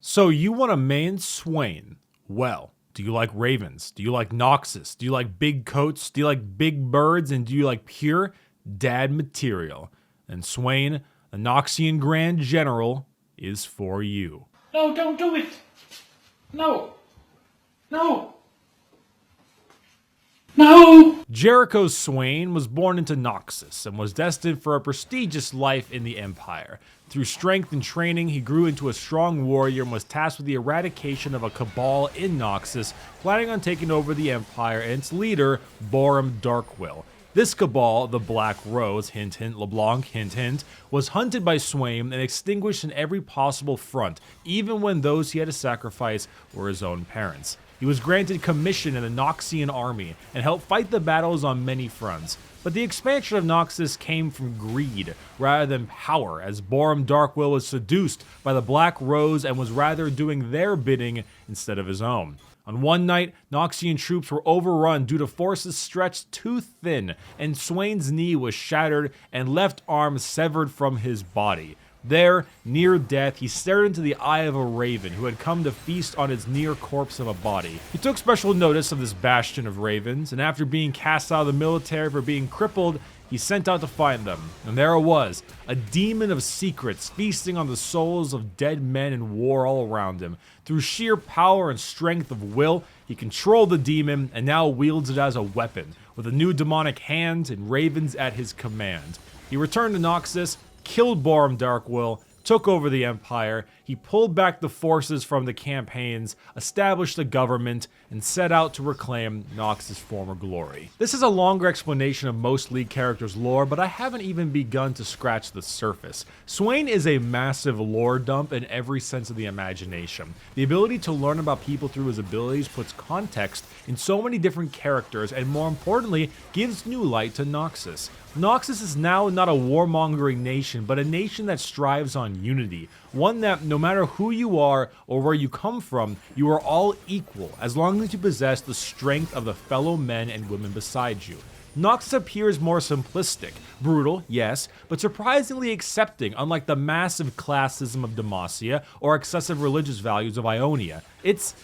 So you want to main SWAIN? Well, do you like ravens? Do you like Noxus? Do you like big coats? Do you like big birds? And do you like pure dad material? And SWAIN, the Noxian Grand General, is for you. No, don't do it! No! No! No! Jericho SWAIN was born into Noxus and was destined for a prestigious life in the Empire. Through strength and training, he grew into a strong warrior and was tasked with the eradication of a cabal in Noxus, planning on taking over the Empire and its leader, Borum Darkwill. This cabal, the Black Rose, hint hint, LeBlanc, hint hint, was hunted by SWAIN and extinguished in every possible front, even when those he had to sacrifice were his own parents. He was granted commission in the Noxian army and helped fight the battles on many fronts. But the expansion of Noxus came from greed rather than power, as Borum Darkwill was seduced by the Black Rose and was rather doing their bidding instead of his own. On one night, Noxian troops were overrun due to forces stretched too thin, and SWAIN's knee was shattered and left arm severed from his body. There, near death, he stared into the eye of a raven who had come to feast on his near corpse of a body. He took special notice of this bastion of ravens, and after being cast out of the military for being crippled, he sent out to find them. And there it was, a demon of secrets feasting on the souls of dead men in war all around him. Through sheer power and strength of will, he controlled the demon and now wields it as a weapon, with a new demonic hand and ravens at his command. He returned to Noxus, killed Borum Darkwill, took over the Empire, he pulled back the forces from the campaigns, established a government, and set out to reclaim Noxus' former glory. This is a longer explanation of most League characters' lore, but I haven't even begun to scratch the surface. SWAIN is a massive lore dump in every sense of the imagination. The ability to learn about people through his abilities puts context in so many different characters, and more importantly, gives new light to Noxus. Noxus is now not a warmongering nation, but a nation that strives on unity. One that, no matter who you are or where you come from, you are all equal, as long as you possess the strength of the fellow men and women beside you. Noxus appears more simplistic, brutal, yes, but surprisingly accepting, unlike the massive classism of Demacia or excessive religious values of Ionia. It's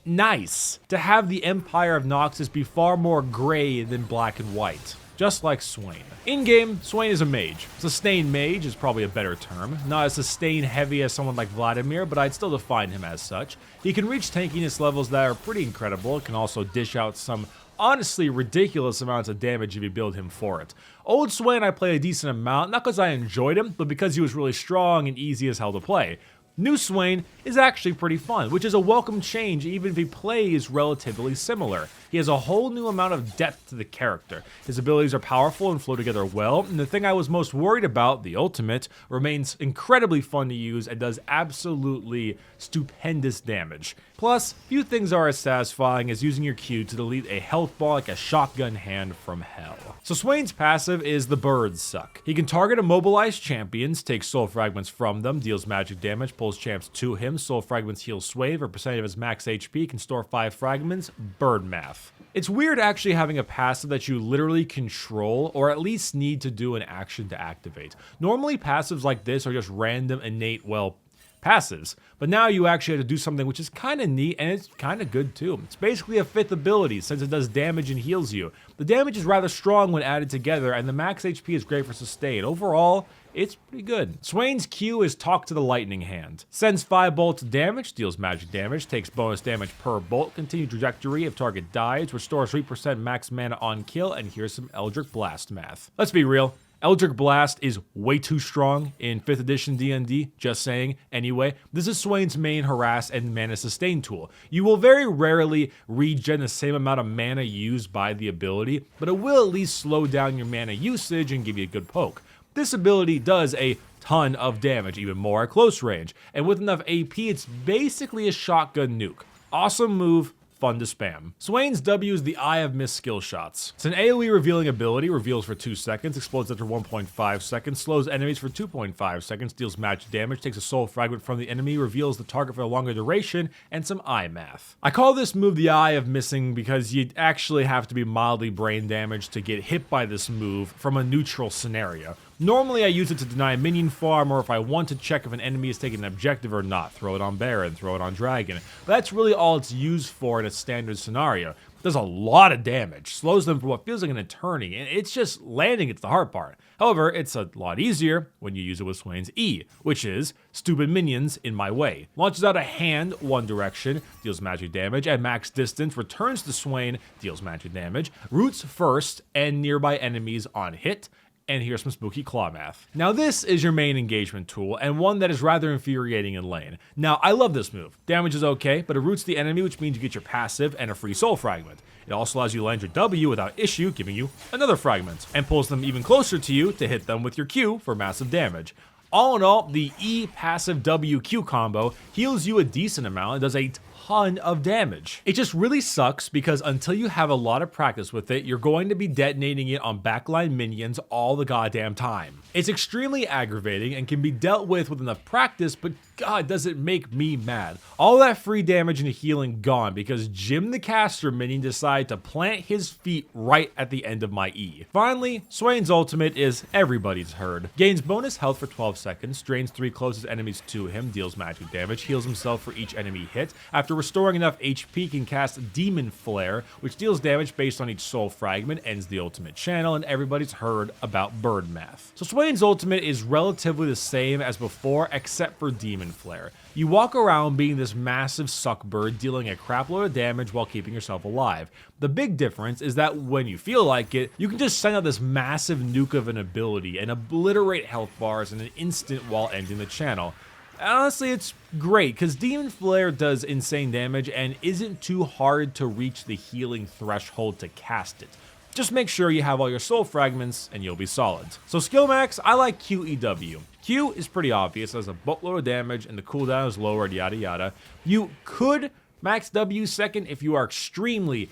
nice to have the Empire of Noxus be far more gray than black and white. Just like SWAIN. In-game, SWAIN is a mage. Sustained mage is probably a better term. Not as sustain heavy as someone like Vladimir, but I'd still define him as such. He can reach tankiness levels that are pretty incredible. It can also dish out some honestly ridiculous amounts of damage if you build him for it. Old SWAIN I played a decent amount, not because I enjoyed him, but because he was really strong and easy as hell to play. New SWAIN is actually pretty fun, which is a welcome change even if he plays relatively similar. He has a whole new amount of depth to the character. His abilities are powerful and flow together well, and the thing I was most worried about, the ultimate, remains incredibly fun to use and does absolutely stupendous damage. Plus, few things are as satisfying as using your Q to delete a health ball like a shotgun hand from hell. So SWAIN's passive is the birds suck. He can target immobilized champions, take soul fragments from them, deals magic damage, pulls champs to him, soul fragments heal SWAIN for a percentage of his max HP, can store 5 fragments, bird math. It's weird actually having a passive that you literally control or at least need to do an action to activate. Normally passives like this are just random innate, well, passives, but now you actually have to do something which is kind of neat and it's kind of good too. It's basically a 5th ability since it does damage and heals you. The damage is rather strong when added together and the max HP is great for sustain. Overall, it's pretty good. SWAIN's Q is Talk to the Lightning Hand. Sends 5 bolts of damage, deals magic damage, takes bonus damage per bolt, continued trajectory if target dies, restores 3% max mana on kill, and here's some Eldritch Blast math. Let's be real. Eldritch Blast is way too strong in 5th edition D&D, just saying. Anyway, this is SWAIN's main harass and mana sustain tool. You will very rarely regen the same amount of mana used by the ability, but it will at least slow down your mana usage and give you a good poke. This ability does a ton of damage, even more at close range, and with enough AP, it's basically a shotgun nuke. Awesome move, fun to spam. SWAIN's W is the Eye of Mist skill shots. It's an AoE revealing ability, reveals for 2 seconds, explodes after 1.5 seconds, slows enemies for 2.5 seconds, deals magic damage, takes a soul fragment from the enemy, reveals the target for a longer duration, and some eye math. I call this move the Eye of Missing because you'd actually have to be mildly brain damaged to get hit by this move from a neutral scenario. Normally I use it to deny minion farm, or if I want to check if an enemy is taking an objective or not. Throw it on Baron, throw it on Dragon. But that's really all it's used for in a standard scenario. It does a lot of damage, slows them for what feels like an eternity, and it's just landing, it's the hard part. However, it's a lot easier when you use it with Swain's E, which is stupid minions in my way. Launches out a hand one direction, deals magic damage, at max distance, returns to Swain, deals magic damage, roots first, and nearby enemies on hit, and here's some spooky claw math. Now this is your main engagement tool, and one that is rather infuriating in lane. Now I love this move. Damage is okay, but it roots the enemy, which means you get your passive and a free soul fragment. It also allows you to land your W without issue, giving you another fragment, and pulls them even closer to you to hit them with your Q for massive damage. All in all, the E passive W Q combo heals you a decent amount and does a ton of damage. It just really sucks because until you have a lot of practice with it, you're going to be detonating it on backline minions all the goddamn time. It's extremely aggravating and can be dealt with enough practice, but God, does it make me mad. All that free damage and healing gone because Jim the Caster minion decided to plant his feet right at the end of my E. Finally, Swain's ultimate is everybody's heard. Gains bonus health for 12 seconds, drains 3 closest enemies to him, deals magic damage, heals himself for each enemy hit. After restoring enough HP, can cast Demon Flare, which deals damage based on each soul fragment, ends the ultimate channel, and everybody's heard about bird math. So Swain's ultimate is relatively the same as before, except for Demon Flare. You walk around being this massive suckbird, dealing a crapload of damage while keeping yourself alive. The big difference is that when you feel like it, you can just send out this massive nuke of an ability and obliterate health bars in an instant while ending the channel. Honestly, it's great, because Demon Flare does insane damage and isn't too hard to reach the healing threshold to cast it. Just make sure you have all your soul fragments and you'll be solid. So skill max, I like QEW. Q is pretty obvious, has a boatload of damage and the cooldown is lowered, yada yada. You could max W second if you are extremely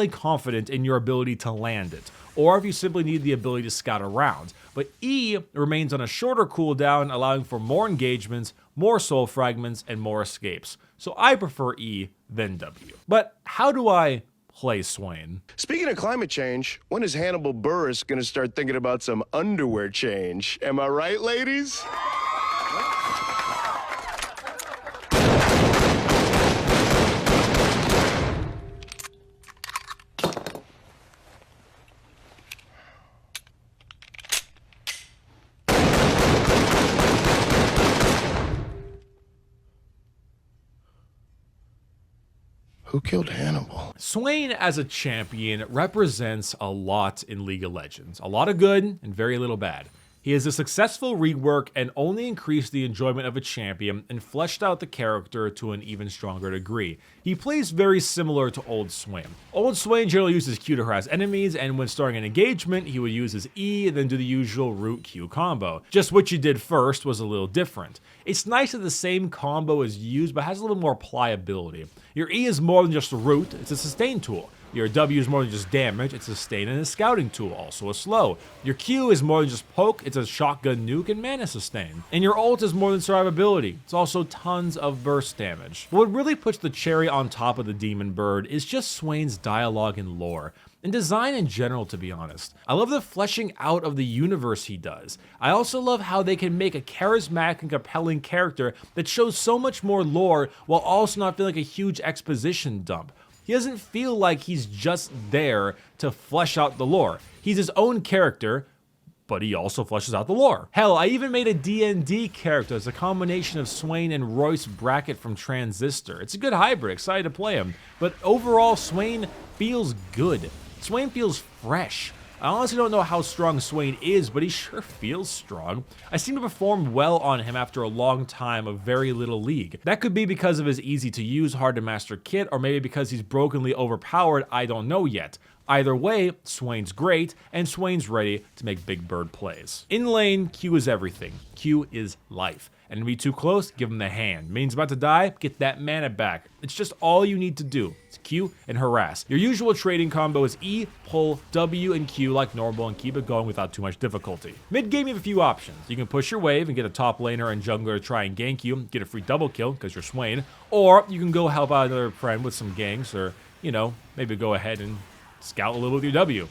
confident in your ability to land it, or if you simply need the ability to scout around. But E remains on a shorter cooldown, allowing for more engagements, more soul fragments, and more escapes. So I prefer E than W. But how do I play Swain? Speaking of climate change, when is Hannibal Buress gonna start thinking about some underwear change? Am I right, ladies? Who killed Hannibal? Swain as a champion represents a lot in League of Legends. A lot of good and very little bad. He is a successful rework and only increased the enjoyment of a champion and fleshed out the character to an even stronger degree. He plays very similar to Old Swain. Old Swain generally uses Q to harass enemies, and when starting an engagement, he would use his E, then do the usual root Q combo. Just what you did first was a little different. It's nice that the same combo is used, but has a little more pliability. Your E is more than just a root, it's a sustain tool. Your W is more than just damage, it's a sustain and a scouting tool, also a slow. Your Q is more than just poke, it's a shotgun nuke and mana sustain. And your ult is more than survivability, it's also tons of burst damage. But what really puts the cherry on top of the Demon Bird is just Swain's dialogue and lore. And design in general, to be honest. I love the fleshing out of the universe he does. I also love how they can make a charismatic and compelling character that shows so much more lore while also not feeling like a huge exposition dump. He doesn't feel like he's just there to flesh out the lore. He's his own character, but he also fleshes out the lore. Hell, I even made a D&D character as a combination of Swain and Royce Brackett from Transistor. It's a good hybrid, excited to play him. But overall, Swain feels good. Swain feels fresh. I honestly don't know how strong Swain is, but he sure feels strong. I seem to perform well on him after a long time of very little League. That could be because of his easy to use, hard to master kit, or maybe because he's brokenly overpowered, I don't know yet. Either way, Swain's great, and Swain's ready to make big bird plays. In lane, Q is everything. Q is life. Enemy too close, give him the hand. Minion's about to die, get that mana back. It's just all you need to do. It's Q and harass. Your usual trading combo is E, pull, W, and Q like normal and keep it going without too much difficulty. Mid game you have a few options. You can push your wave and get a top laner and jungler to try and gank you, get a free double kill because you're Swain, or you can go help out another friend with some ganks, or, you know, maybe go ahead and scout a little with your W.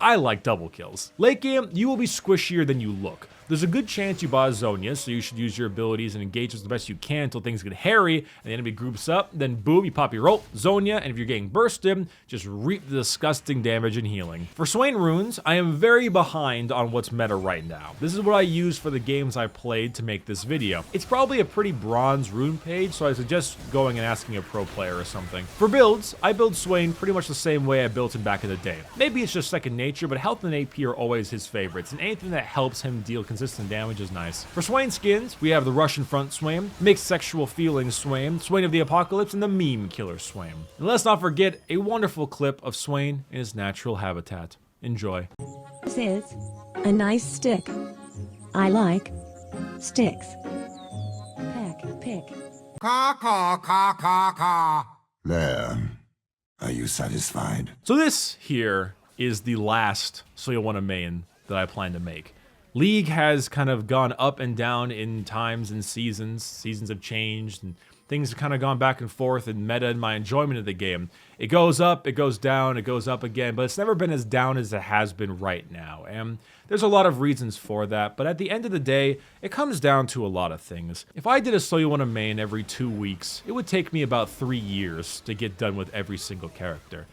I like double kills. Late game, you will be squishier than you look. There's a good chance you bought Zonia, so you should use your abilities and engage as the best you can until things get hairy and the enemy groups up. Then boom, you pop your ult, Zonia, and if you're getting bursted, just reap the disgusting damage and healing. For SWAIN runes, I am very behind on what's meta right now. This is what I used for the games I played to make this video. It's probably a pretty bronze rune page, so I suggest going and asking a pro player or something. For builds, I build SWAIN pretty much the same way I built him back in the day. Maybe it's just second nature, but health and AP are always his favorites, and anything that helps him deal consistent damage is nice. For SWAIN skins, we have the Russian front SWAIN, mixed sexual feelings SWAIN, SWAIN of the apocalypse, and the meme killer SWAIN. And let's not forget a wonderful clip of SWAIN in his natural habitat. Enjoy. This is a nice stick. I like sticks. Pick. Caw, caw, caw, caw, caw. There. Are you satisfied? So this here is the last So You Want a Main that I plan to make. League has kind of gone up and down in times and seasons. Seasons have changed and things have kind of gone back and forth in meta and my enjoyment of the game. It goes up, it goes down, it goes up again, but it's never been as down as it has been right now. And there's a lot of reasons for that, but at the end of the day, it comes down to a lot of things. If I did a So You Want a Main every 2 weeks, it would take me about 3 years to get done with every single character.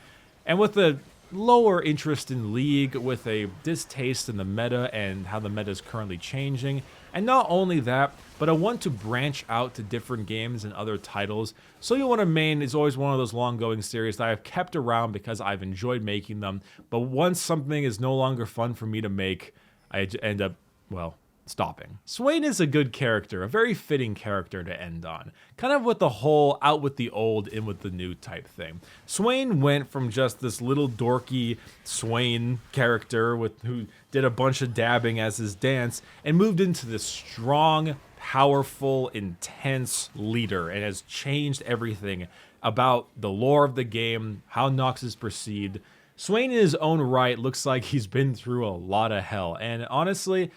And with the lower interest in League, with a distaste in the meta and how the meta is currently changing, and not only that, but I want to branch out to different games and other titles. So You Want a Main is always one of those long-going series that I've kept around because I've enjoyed making them, but once something is no longer fun for me to make, I end up, well, stopping. SWAIN is a good character, a very fitting character to end on. Kind of with the whole out with the old, in with the new type thing. SWAIN went from just this little dorky SWAIN character who did a bunch of dabbing as his dance and moved into this strong, powerful, intense leader and has changed everything about the lore of the game, how Nox is perceived. SWAIN in his own right looks like he's been through a lot of hell, and honestly,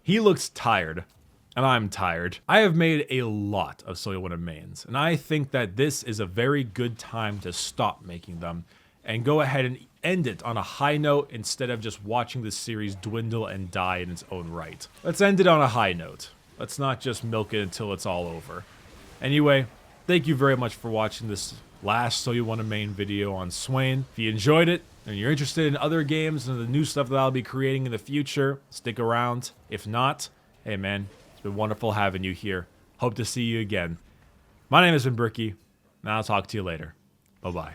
he looks tired, and I'm tired. I have made a lot of So You Want a Mains, and I think that this is a very good time to stop making them and go ahead and end it on a high note instead of just watching this series dwindle and die in its own right. Let's end it on a high note. Let's not just milk it until it's all over. Anyway, thank you very much for watching this last So You Want a Main video on SWAIN. If you enjoyed it, and you're interested in other games and the new stuff that I'll be creating in the future, stick around. If not, hey man, it's been wonderful having you here. Hope to see you again. My name has been Bricky, and I'll talk to you later. Bye-bye.